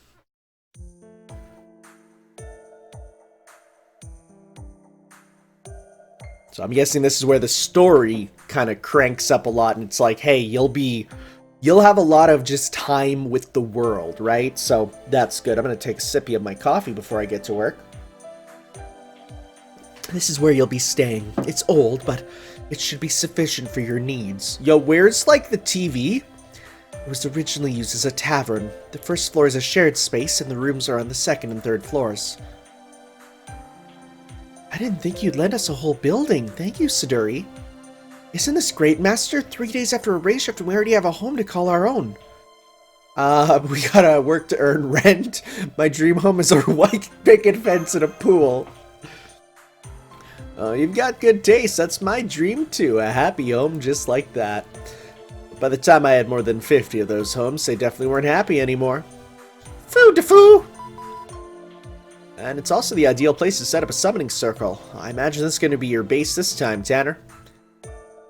So I'm guessing this is where the story kind of cranks up a lot, and it's like, hey, you'll have a lot of just time with the world, right? So that's good. I'm going to take a sippy of my coffee before I get to work. This is where you'll be staying. It's old, but it should be sufficient for your needs. Yo, where's like the TV? It was originally used as a tavern. The first floor is a shared space, and the rooms are on the second and third floors. I didn't think you'd lend us a whole building. Thank you, Siduri. Isn't this great, Master? 3 days after a race shift, and we already have a home to call our own. We gotta work to earn rent. My dream home is a white picket fence and a pool. You've got good taste. That's my dream, too. A happy home just like that. By the time I had more than 50 of those homes, they definitely weren't happy anymore. Foo de foo! And it's also the ideal place to set up a summoning circle. I imagine this is going to be your base this time, Tanner.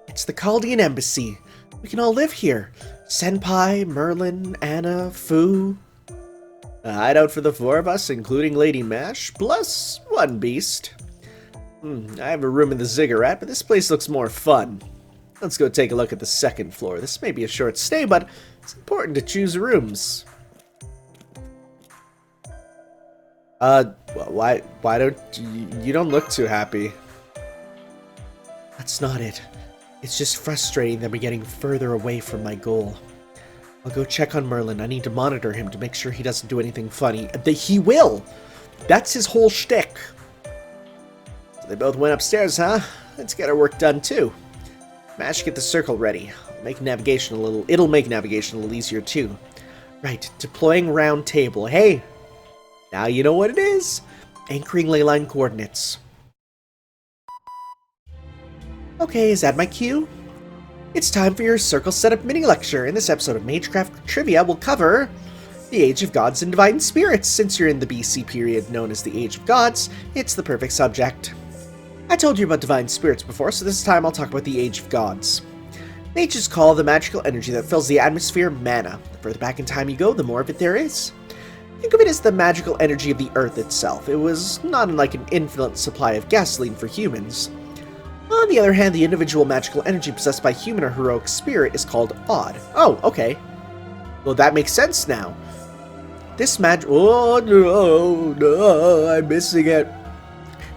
It's the Chaldean Embassy. We can all live here. Senpai, Merlin, Anna, Fu. A hideout for the 4 of us, including Lady Mash, plus 1 beast. I have a room in the Ziggurat, but this place looks more fun. Let's go take a look at the 2nd floor. This may be a short stay, but it's important to choose rooms. Why don't you don't look too happy? That's not it. It's just frustrating that we're getting further away from my goal. I'll go check on Merlin. I need to monitor him to make sure he doesn't do anything funny. He will! That's his whole shtick. So they both went upstairs, huh? Let's get our work done too. Mash, get the circle ready. It'll make navigation a little easier too. Right, deploying round table. Hey! Now you know what it is. Anchoring leyline coordinates. Okay, is that my cue? It's time for your circle setup mini lecture. In this episode of Magecraft Trivia, we'll cover the Age of Gods and Divine Spirits. Since you're in the BC period known as the Age of Gods, it's the perfect subject. I told you about Divine Spirits before, so this time I'll talk about the Age of Gods. Mages call the magical energy that fills the atmosphere mana. The further back in time you go, the more of it there is. Think of it as the magical energy of the Earth itself. It was not like an infinite supply of gasoline for humans. On the other hand, the individual magical energy possessed by human or heroic spirit is called odd. Oh, okay. Well, that makes sense now. Oh no, I'm missing it.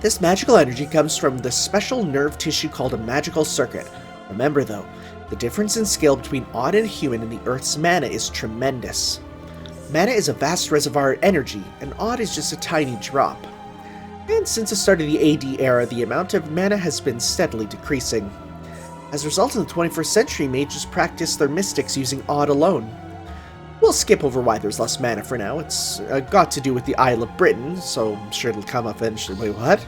This magical energy comes from the special nerve tissue called a magical circuit. Remember though, the difference in scale between odd and human in the Earth's mana is tremendous. Mana is a vast reservoir of energy, and odd is just a tiny drop. And since the start of the AD era, the amount of mana has been steadily decreasing. As a result, in the 21st century, mages practice their mystics using odd alone. We'll skip over why there's less mana for now. It's got to do with the Isle of Britain, so I'm sure it'll come up eventually. Wait, what?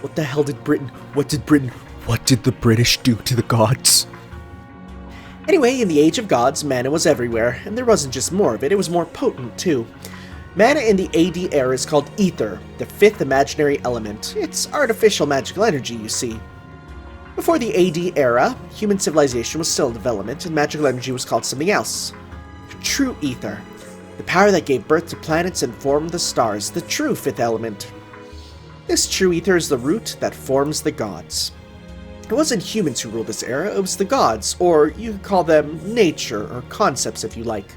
What the hell did what did the British do to the gods? Anyway, in the Age of Gods, mana was everywhere, and there wasn't just more of it, it was more potent too. Mana in the AD era is called ether, the fifth imaginary element. It's artificial magical energy, you see. Before the AD era, human civilization was still in development, and magical energy was called something else. True ether, the power that gave birth to planets and formed the stars, the true fifth element. This true ether is the root that forms the gods. It wasn't humans who ruled this era, it was the gods, or you could call them nature, or concepts if you like.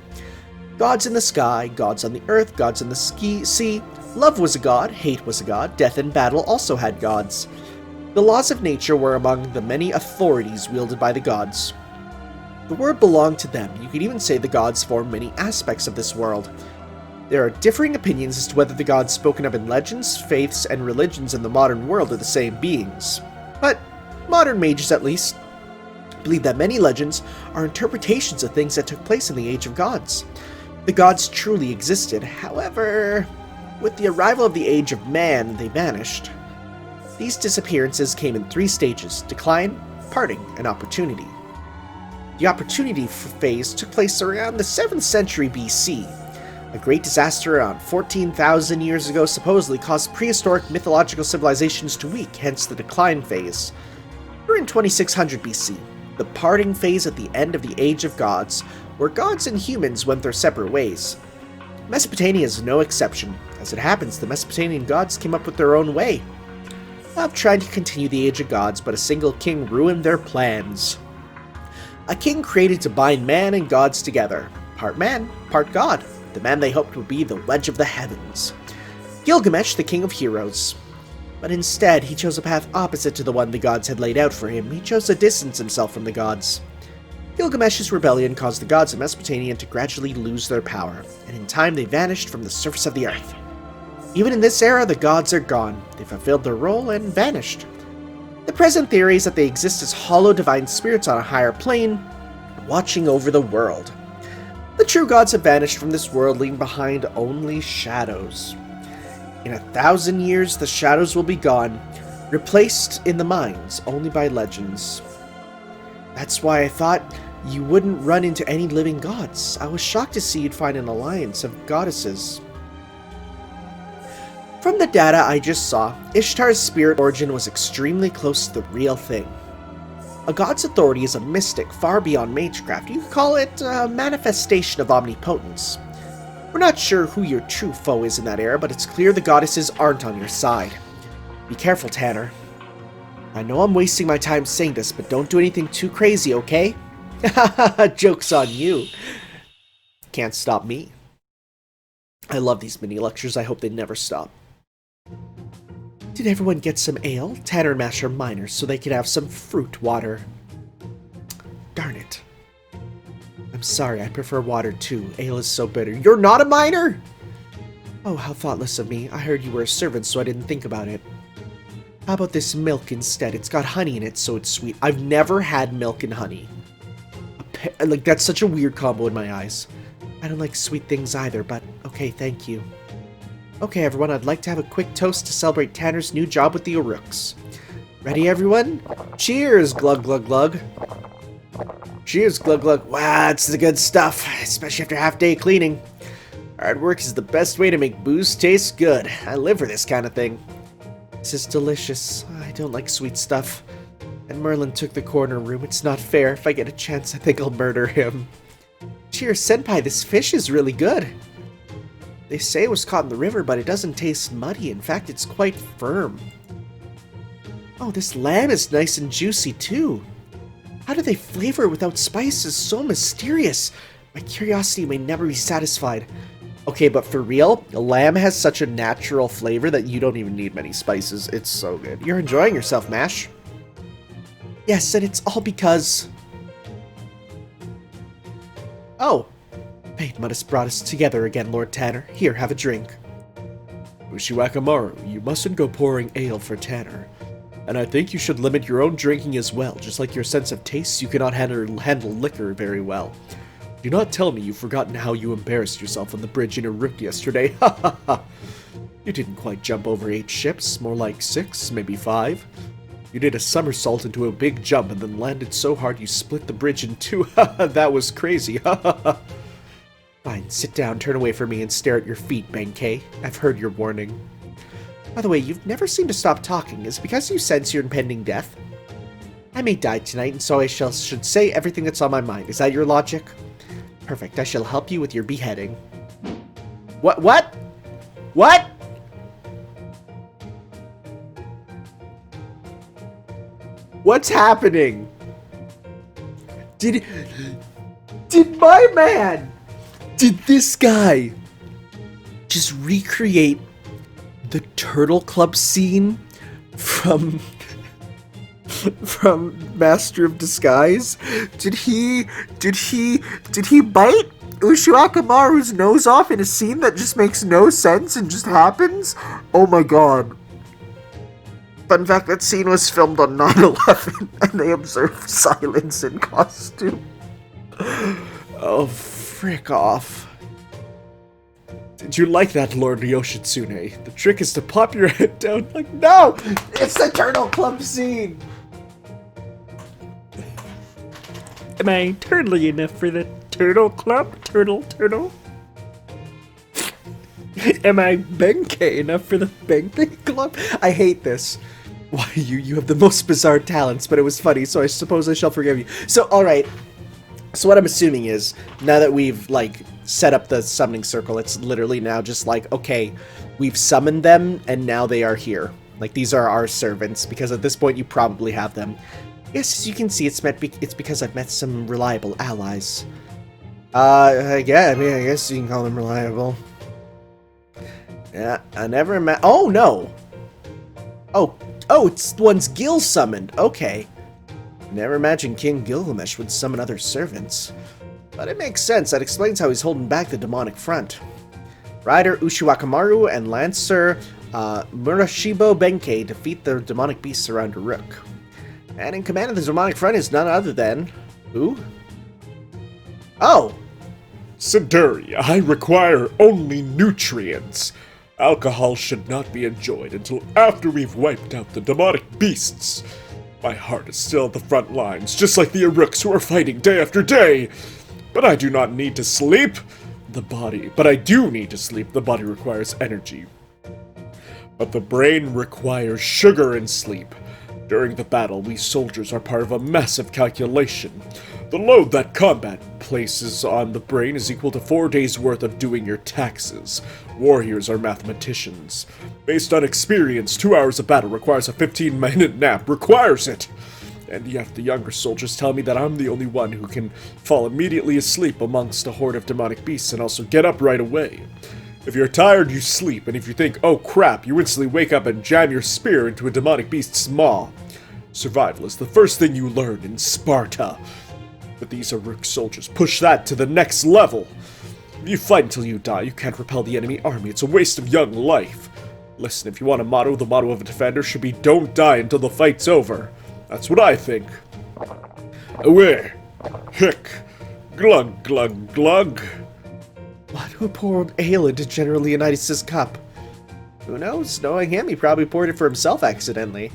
Gods in the sky, gods on the earth, gods in the sea. Love was a god, hate was a god, death and battle also had gods. The laws of nature were among the many authorities wielded by the gods. The world belonged to them. You could even say the gods formed many aspects of this world. There are differing opinions as to whether the gods spoken of in legends, faiths, and religions in the modern world are the same beings. But modern mages, at least, believe that many legends are interpretations of things that took place in the Age of Gods. The gods truly existed, however, with the arrival of the Age of Man, they vanished. These disappearances came in three stages: decline, parting, and opportunity. The opportunity phase took place around the 7th century BC. A great disaster around 14,000 years ago supposedly caused prehistoric mythological civilizations to weak, hence the decline phase. We're in 2600 BC, the parting phase at the end of the Age of Gods, where gods and humans went their separate ways. Mesopotamia is no exception. As it happens, the Mesopotamian gods came up with their own way of trying to continue the Age of Gods, but a single king ruined their plans. A king created to bind man and gods together. Part man, part god. The man they hoped would be the wedge of the heavens. Gilgamesh, the king of heroes. But instead, he chose a path opposite to the one the gods had laid out for him. He chose to distance himself from the gods. Gilgamesh's rebellion caused the gods of Mesopotamia to gradually lose their power, and in time they vanished from the surface of the earth. Even in this era, the gods are gone. They fulfilled their role and vanished. The present theory is that they exist as hollow divine spirits on a higher plane, watching over the world. The true gods have vanished from this world, leaving behind only shadows. In 1,000 years, the shadows will be gone, replaced in the minds only by legends. That's why I thought you wouldn't run into any living gods. I was shocked to see you'd find an alliance of goddesses. From the data I just saw, Ishtar's spirit origin was extremely close to the real thing. A god's authority is a mystic far beyond Magecraft. You could call it a manifestation of omnipotence. We're not sure who your true foe is in that era, but it's clear the goddesses aren't on your side. Be careful, Tanner. I know I'm wasting my time saying this, but don't do anything too crazy, okay? Joke's on you. Can't stop me. I love these mini lectures. I hope they never stop. Did everyone get some ale? Tanner and Mash are minors, so they can have some fruit water. Darn it. I'm sorry, I prefer water too. Ale is so bitter. You're not a minor? Oh, how thoughtless of me. I heard you were a servant, so I didn't think about it. How about this milk instead? It's got honey in it, so it's sweet. I've never had milk and honey. Like, that's such a weird combo in my eyes. I don't like sweet things either, but okay, thank you. Okay, everyone, I'd like to have a quick toast to celebrate Tanner's new job with the Uruks. Ready, everyone? Cheers, glug, glug, glug. Cheers, glug, glug. Wow, it's the good stuff, especially after half-day cleaning. Hard work is the best way to make booze taste good. I live for this kind of thing. This is delicious. I don't like sweet stuff. And Merlin took the corner room. It's not fair. If I get a chance, I think I'll murder him. Cheers, Senpai. This fish is really good. They say it was caught in the river, but it doesn't taste muddy. In fact, it's quite firm. Oh, this lamb is nice and juicy, too. How do they flavor it without spices? So mysterious. My curiosity may never be satisfied. Okay, but for real, lamb has such a natural flavor that you don't even need many spices. It's so good. You're enjoying yourself, Mash. Yes, and it's all because... Oh, fate must have brought us together again, Lord Tanner. Here, have a drink. Ushiwakamaru, you mustn't go pouring ale for Tanner. And I think you should limit your own drinking as well. Just like your sense of taste, you cannot handle liquor very well. Do not tell me you've forgotten how you embarrassed yourself on the bridge in Uruk yesterday. Ha ha ha. You didn't quite jump over 8 ships, more like 6, maybe 5. You did a somersault into a big jump and then landed so hard you split the bridge in 2. Ha ha, that was crazy. Ha ha ha. Fine, sit down, turn away from me, and stare at your feet, Benkei. I've heard your warning. By the way, you've never seemed to stop talking. Is it because you sense your impending death? I may die tonight, and so I should say everything that's on my mind. Is that your logic? Perfect, I shall help you with your beheading. What? What? What? What's happening? Did my man... Did this guy just recreate the Turtle Club scene from Master of Disguise? Did he bite Ushiwakamaru's nose off in a scene that just makes no sense and just happens? Oh my god. Fun fact, that scene was filmed on 9/11 and they observed silence in costume. Oh, frick off. Did you like that, Lord Yoshitsune? The trick is to pop your head down like, no! It's the Turtle Club scene! Am I turtly enough for the Turtle Club? Turtle? Am I Benkei enough for the Benkei Club? I hate this. Why, you have the most bizarre talents, but it was funny, so I suppose I shall forgive you. So, alright. So what I'm assuming is, now that we've, like, set up the summoning circle, it's literally now just like, okay, we've summoned them, and now they are here. Like, these are our servants, because at this point you probably have them. Yes, as you can see, it's because I've met some reliable allies. Yeah, I mean, I guess you can call them reliable. Yeah, I never met... Oh, no! Oh, it's the ones Gil summoned. Okay. Never imagined King Gilgamesh would summon other servants. But it makes sense. That explains how he's holding back the demonic front. Rider Ushiwakamaru and Lancer Murashibo Benkei defeat the demonic beasts around Uruk. And in command of the demonic front is none other than... Who? Oh! Centauri, I require only nutrients. Alcohol should not be enjoyed until after we've wiped out the demonic beasts. My heart is still at the front lines, just like the Uruks who are fighting day after day. But I do not need to sleep. But I do need to sleep. The body requires energy. But the brain requires sugar and sleep. During the battle, we soldiers are part of a massive calculation. The load that combat places on the brain is equal to 4 days' worth of doing your taxes. Warriors are mathematicians. Based on experience, 2 hours of battle requires a 15-minute nap. Requires it! And yet the younger soldiers tell me that I'm the only one who can fall immediately asleep amongst a horde of demonic beasts and also get up right away. If you're tired, you sleep, and if you think, oh crap, you instantly wake up and jam your spear into a demonic beast's maw. Survival is the first thing you learn in Sparta. But these Uruk soldiers push that to the next level. If you fight until you die, you can't repel the enemy army. It's a waste of young life. Listen, if you want a motto, the motto of a defender should be don't die until the fight's over. That's what I think. Away. Hick. Glug, glug, glug. What? Who poured ale into General Leonidas' cup? Who knows? Knowing him, he probably poured it for himself accidentally.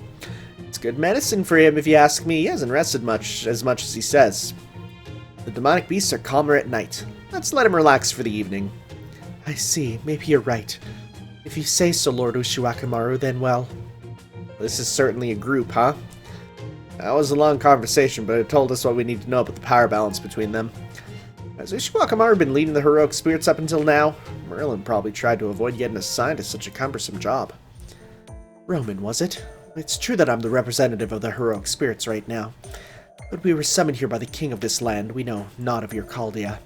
It's good medicine for him, if you ask me. He hasn't rested as much as he says. The demonic beasts are calmer at night. Let's let him relax for the evening. I see. Maybe you're right. If you say so, Lord Ushiwakamaru, then well... This is certainly a group, huh? That was a long conversation, but it told us what we need to know about the power balance between them. Has Ushiwakamaru been leading the heroic spirits up until now? Merlin probably tried to avoid getting assigned to such a cumbersome job. Roman, was it? It's true that I'm the representative of the heroic spirits right now. But we were summoned here by the king of this land. We know not of your Chaldea.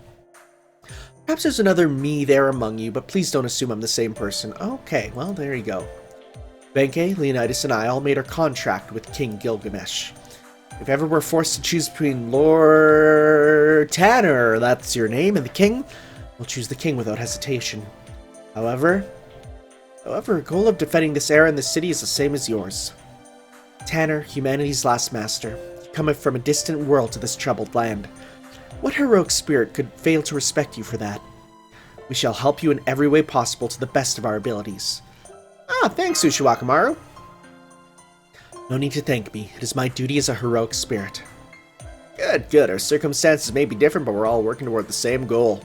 Perhaps there's another me there among you, but please don't assume I'm the same person. Okay, well, there you go. Benkei, Leonidas, and I all made our contract with King Gilgamesh. If ever we're forced to choose between Lord Tanner, that's your name, and the king, we'll choose the king without hesitation. However, the goal of defending this era in the city is the same as yours. Tanner, humanity's last master, cometh from a distant world to this troubled land. What heroic spirit could fail to respect you for that? We shall help you in every way possible to the best of our abilities. Ah, thanks, Ushiwakamaru. No need to thank me. It is my duty as a heroic spirit. Good, good. Our circumstances may be different, but we're all working toward the same goal.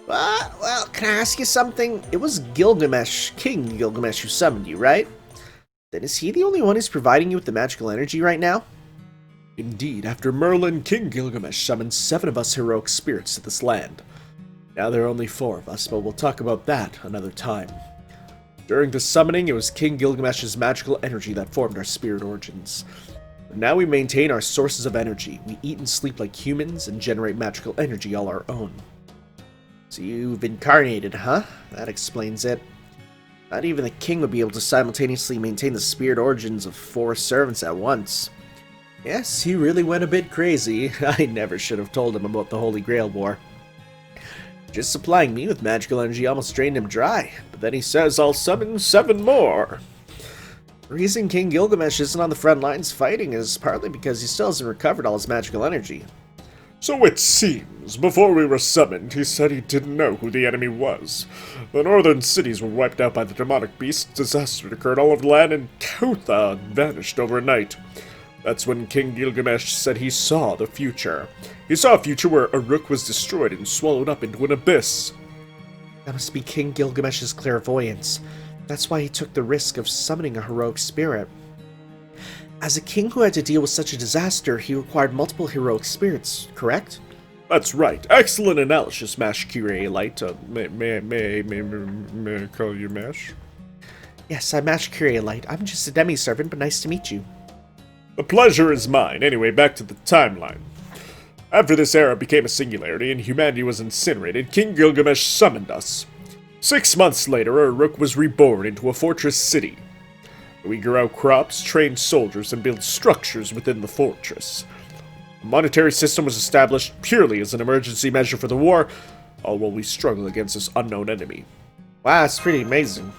But, well, can I ask you something? It was Gilgamesh, King Gilgamesh, who summoned you, right? Then is he the only one who's providing you with the magical energy right now? Indeed, after Merlin, King Gilgamesh summoned 7 of us heroic spirits to this land. Now there are only 4 of us, but we'll talk about that another time. During the summoning, it was King Gilgamesh's magical energy that formed our spirit origins. But now we maintain our sources of energy. We eat and sleep like humans and generate magical energy all our own. So you've incarnated, huh? That explains it. Not even the king would be able to simultaneously maintain the spirit origins of 4 servants at once. Yes, he really went a bit crazy. I never should have told him about the Holy Grail War. Just supplying me with magical energy almost drained him dry, but then he says I'll summon 7 more. The reason King Gilgamesh isn't on the front lines fighting is partly because he still hasn't recovered all his magical energy. So it seems, before we were summoned, he said he didn't know who the enemy was. The northern cities were wiped out by the demonic beast, disaster occurred all over the land, and Kotha vanished overnight. That's when King Gilgamesh said he saw the future. He saw a future where Uruk was destroyed and swallowed up into an abyss. That must be King Gilgamesh's clairvoyance. That's why he took the risk of summoning a heroic spirit. As a king who had to deal with such a disaster, he required multiple heroic spirits, correct? That's right. Excellent analysis, Mash Curialite. May I call you Mash? Yes, I'm Mash Curialite. I'm just a demi-servant, but nice to meet you. The pleasure is mine. Anyway, back to the timeline. After this era became a singularity and humanity was incinerated, King Gilgamesh summoned us. 6 months later, Uruk was reborn into a fortress city. We grew out crops, trained soldiers, and built structures within the fortress. A monetary system was established purely as an emergency measure for the war, all while we struggle against this unknown enemy. Wow, that's pretty amazing.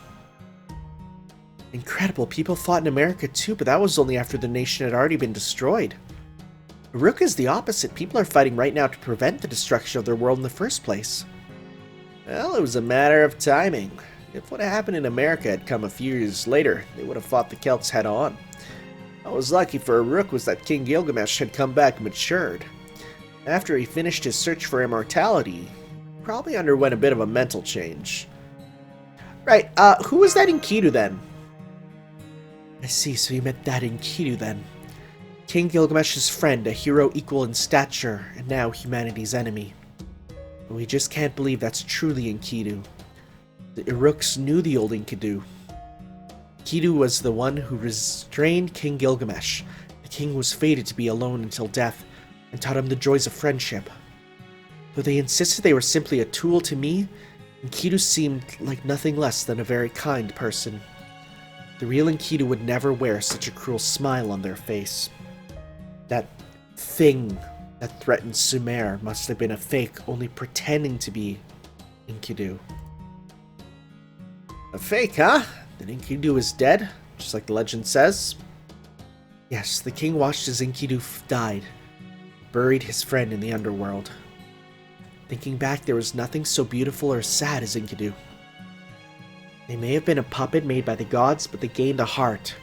Incredible, people fought in America too, but that was only after the nation had already been destroyed. Uruk is the opposite. People are fighting right now to prevent the destruction of their world in the first place. Well, it was a matter of timing. If what happened in America had come a few years later, they would have fought the Celts head on. What was lucky for Uruk was that King Gilgamesh had come back matured. After he finished his search for immortality, he probably underwent a bit of a mental change. Right, who was that Enkidu then? I see, so you met that Enkidu then. King Gilgamesh's friend, a hero equal in stature, and now humanity's enemy. But we just can't believe that's truly Enkidu. The Uruks knew the old Enkidu. Enkidu was the one who restrained King Gilgamesh. The king was fated to be alone until death, and taught him the joys of friendship. Though they insisted they were simply a tool to me, Enkidu seemed like nothing less than a very kind person. The real Enkidu would never wear such a cruel smile on their face. That thing that threatened Sumer must have been a fake, only pretending to be Enkidu. A fake, huh? Then Enkidu is dead, just like the legend says? Yes, the king watched as Enkidu died, buried his friend in the underworld. Thinking back, there was nothing so beautiful or sad as Enkidu. They may have been a puppet made by the gods, but they gained a heart.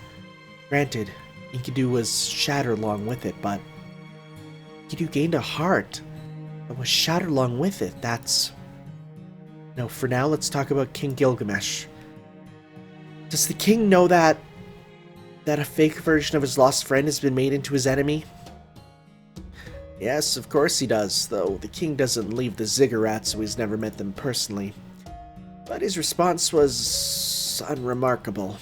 Granted, Enkidu was shattered along with it, but Enkidu gained a heart that was shattered along with it. That's... No, for now, let's talk about King Gilgamesh. Does the king know that a fake version of his lost friend has been made into his enemy? Yes, of course he does, though the king doesn't leave the Ziggurat, so he's never met them personally. But his response was unremarkable.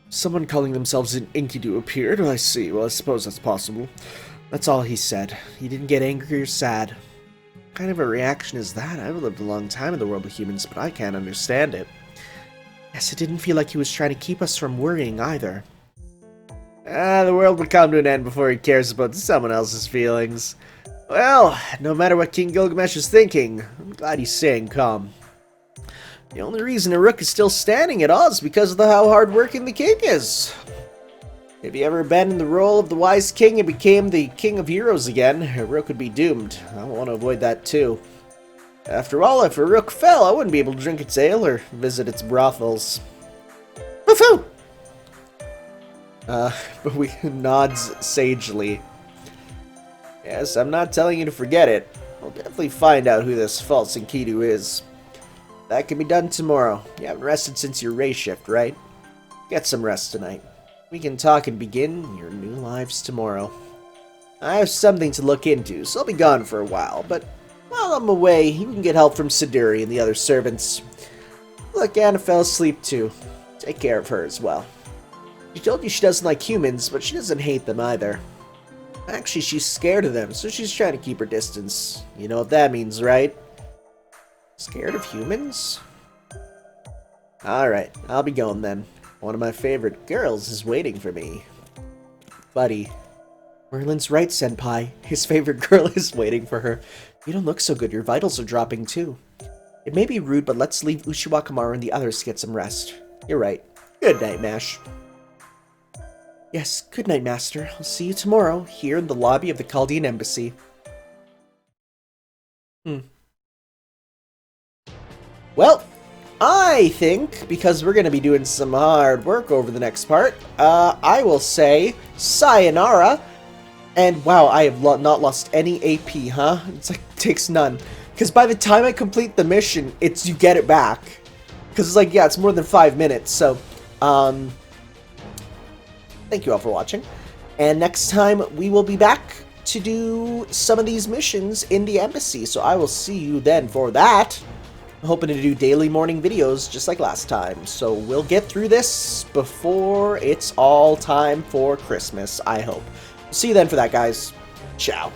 Someone calling themselves an Enkidu appeared. I see. Well, I suppose that's possible. That's all he said. He didn't get angry or sad. What kind of a reaction is that? I've lived a long time in the world of humans, but I can't understand it. Yes, it didn't feel like he was trying to keep us from worrying either. The world will come to an end before he cares about someone else's feelings. Well, no matter what King Gilgamesh is thinking, I'm glad he's staying calm. The only reason Uruk is still standing at all is because of how hardworking the king is. If he ever abandoned the role of the wise king and became the king of heroes again, Uruk would be doomed. I want to avoid that too. After all, if Uruk fell, I wouldn't be able to drink its ale or visit its brothels. Woohoo! But we nods sagely. Yes, I'm not telling you to forget it. I'll definitely find out who this false Enkidu is. That can be done tomorrow. You haven't rested since your ray shift, right? Get some rest tonight. We can talk and begin your new lives tomorrow. I have something to look into, so I'll be gone for a while, but while I'm away, you can get help from Siduri and the other servants. Look, Anna fell asleep too. Take care of her as well. She told you she doesn't like humans, but she doesn't hate them either. Actually, she's scared of them, so she's trying to keep her distance. You know what that means, right? Scared of humans? Alright, I'll be going then. One of my favorite girls is waiting for me. Buddy. Merlin's right, Senpai. His favorite girl is waiting for her. You don't look so good. Your vitals are dropping too. It may be rude, but let's leave Ushiwakamaru and the others to get some rest. You're right. Good night, Mash. Yes, good night, Master. I'll see you tomorrow, here in the lobby of the Chaldean Embassy. Well, I think, because we're going to be doing some hard work over the next part, I will say sayonara. And wow, I have not lost any AP, huh? It's like, it takes none. Because by the time I complete the mission, you get it back. Because it's like, yeah, it's more than 5 minutes, so, thank you all for watching. And next time, we will be back to do some of these missions in the embassy. So I will see you then for that. I'm hoping to do daily morning videos just like last time. So we'll get through this before it's all time for Christmas, I hope. See you then for that, guys. Ciao.